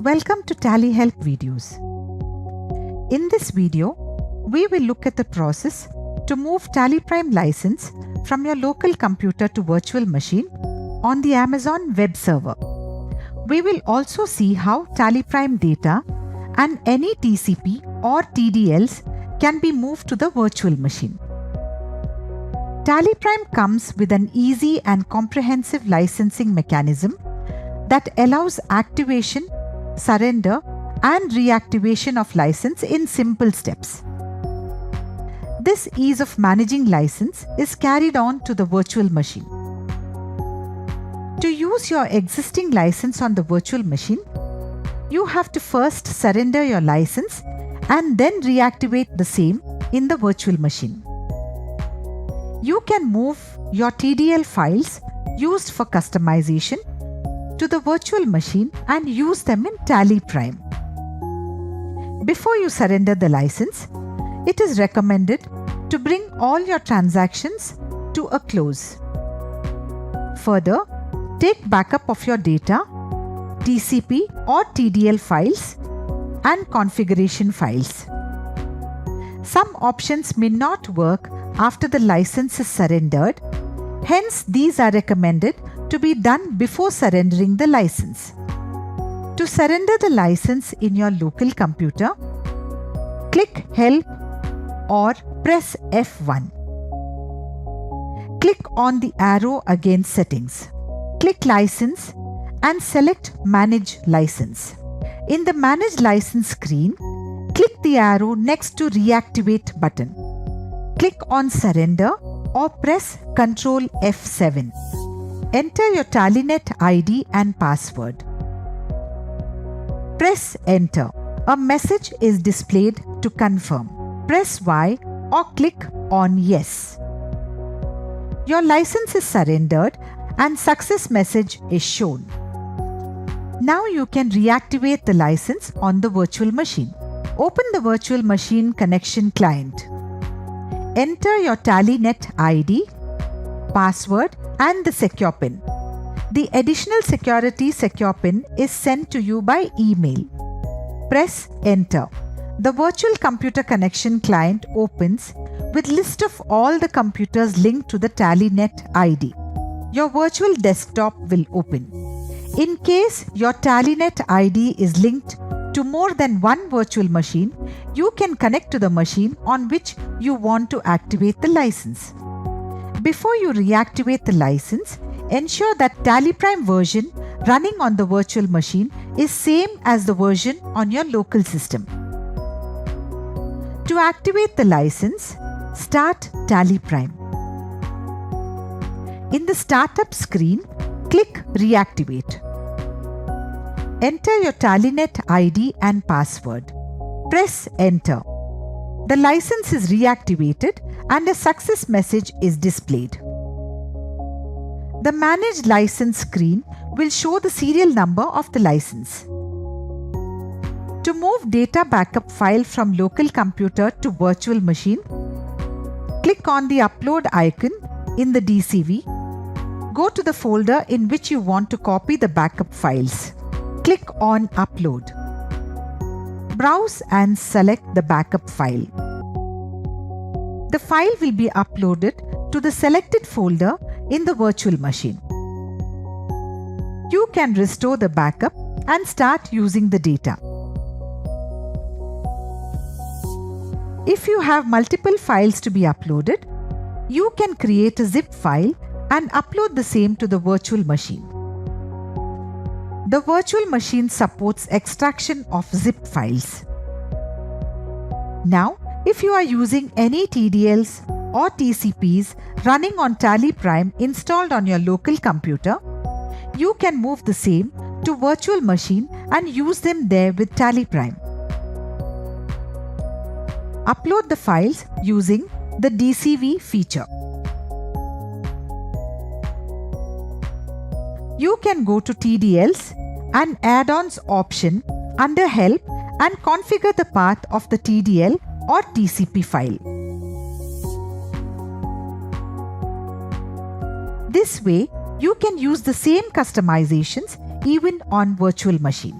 Welcome to Tally Help videos. In this video, we will look at the process to move Tally Prime license from your local computer to virtual machine on the Amazon web server. We will also see how Tally Prime data and any TCP or TDLs can be moved to the virtual machine. Tally Prime comes with an easy and comprehensive licensing mechanism that allows activation, surrender, and reactivation of license in simple steps. This ease of managing license is carried on to the virtual machine. To use your existing license on the virtual machine, you have to first surrender your license and then reactivate the same in the virtual machine. You can move your TDL files used for customization to the virtual machine and use them in Tally Prime. Before you surrender the license, it is recommended to bring all your transactions to a close. Further, take backup of your data, TCP or TDL files, and configuration files. Some options may not work after the license is surrendered, hence these are recommended to be done before surrendering the license. To surrender the license in your local computer, click Help or press F1. Click on the arrow against Settings. Click License and select Manage License. In the Manage License screen, click the arrow next to Reactivate button. Click on Surrender or press Ctrl F7. Enter your TallyNet ID and password. Press Enter. A message is displayed to confirm. Press Y or click on Yes. Your license is surrendered and success message is shown. Now you can reactivate the license on the virtual machine. Open the virtual machine connection client. Enter your TallyNet ID, password and the secure pin. The additional secure pin is sent to you by email. Press Enter. The virtual computer connection client opens with list of all the computers linked to the TallyNet ID. Your virtual desktop will open. In case your TallyNet ID is linked to more than one virtual machine, you can connect to the machine on which you want to activate the license. Before you reactivate the license, ensure that Tally Prime version running on the virtual machine is same as the version on your local system. To activate the license, start Tally Prime. In the Startup screen, click Reactivate. Enter your TallyNet ID and password. Press Enter. The license is reactivated and a success message is displayed. The Manage License screen will show the serial number of the license. To move data backup file from local computer to virtual machine, click on the Upload icon in the DCV. Go to the folder in which you want to copy the backup files. Click on Upload. Browse and select the backup file. The file will be uploaded to the selected folder in the virtual machine. You can restore the backup and start using the data. If you have multiple files to be uploaded, you can create a zip file and upload the same to the virtual machine. The virtual machine supports extraction of zip files. Now, if you are using any TDLs or TCPs running on Tally Prime installed on your local computer, you can move the same to virtual machine and use them there with Tally Prime. Upload the files using the DCV feature. You can go to TDLs and add-ons option under Help and configure the path of the TDL or TCP file. This way, you can use the same customizations even on virtual machine.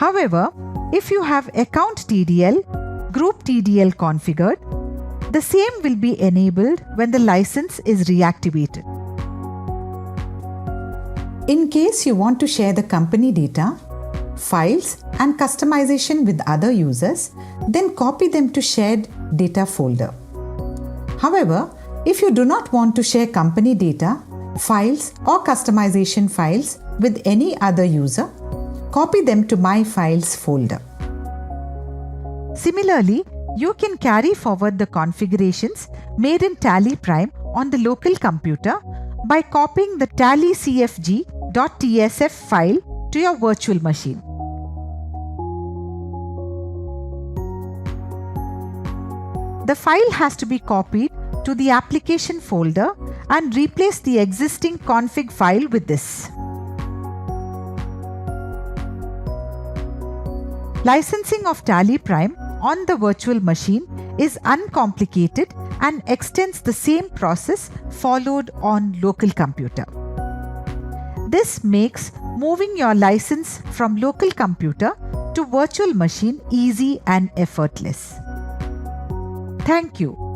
However, if you have account TDL, group TDL configured, the same will be enabled when the license is reactivated. In case you want to share the company data, files and customization with other users, then copy them to shared data folder. However, if you do not want to share company data, files or customization files with any other user, copy them to My Files folder. Similarly, you can carry forward the configurations made in Tally Prime on the local computer by copying the tallycfg.tsf file to your virtual machine. The file has to be copied to the application folder and replace the existing config file with this. Licensing of Tally Prime on the virtual machine is uncomplicated and extends the same process followed on local computer. This makes moving your license from local computer to virtual machine easy and effortless. Thank you.